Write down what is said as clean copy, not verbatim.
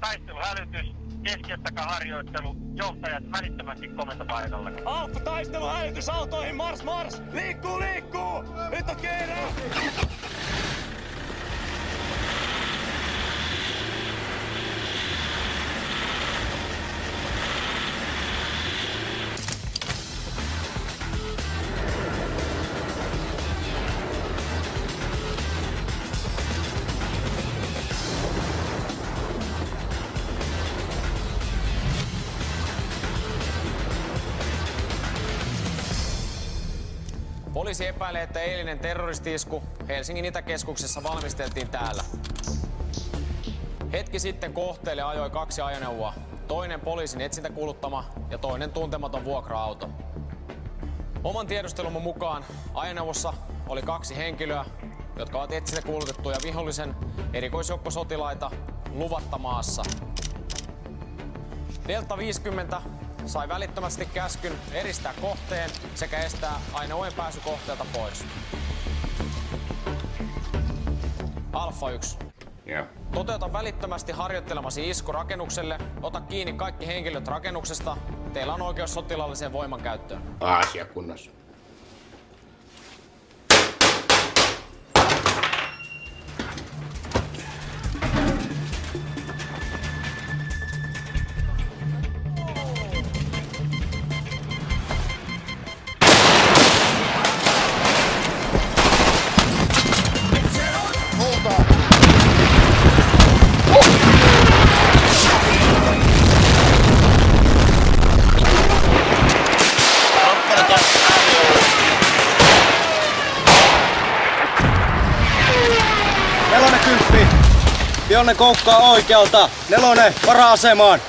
Taisteluhälytys, keskeyttäkää harjoittelu, johtajat välittömästi komentopaikalle. Alfa, taisteluhälytys autoihin, mars! Liikkuu! Nyt on kiire! Poliisi epäilee, että eilinen terroristi-isku Helsingin Itäkeskuksessa valmisteltiin täällä. Hetki sitten kohteelle ajoi 2 ajoneuvoa. Toinen poliisin etsintäkuuluttama ja toinen tuntematon vuokra-auto. Oman tiedustelumme mukaan ajoneuvossa oli 2 henkilöä, jotka ovat etsintäkuulutettuja vihollisen erikoisjoukkosotilaita luvatta maassa. Delta 50 sai välittömästi käskyn eristää kohteen sekä estää ajoneuvojen pääsy kohteelta pois. Alfa 1. Yeah. Toteuta välittömästi harjoittelemasi isku rakennukselle. Ota kiinni kaikki henkilöt rakennuksesta. Teillä on oikeus sotilaalliseen voimankäyttöön. Asia kunnossa. Nelonen 10. Jonne koukkaa oikealta. 4 vara-asemaan.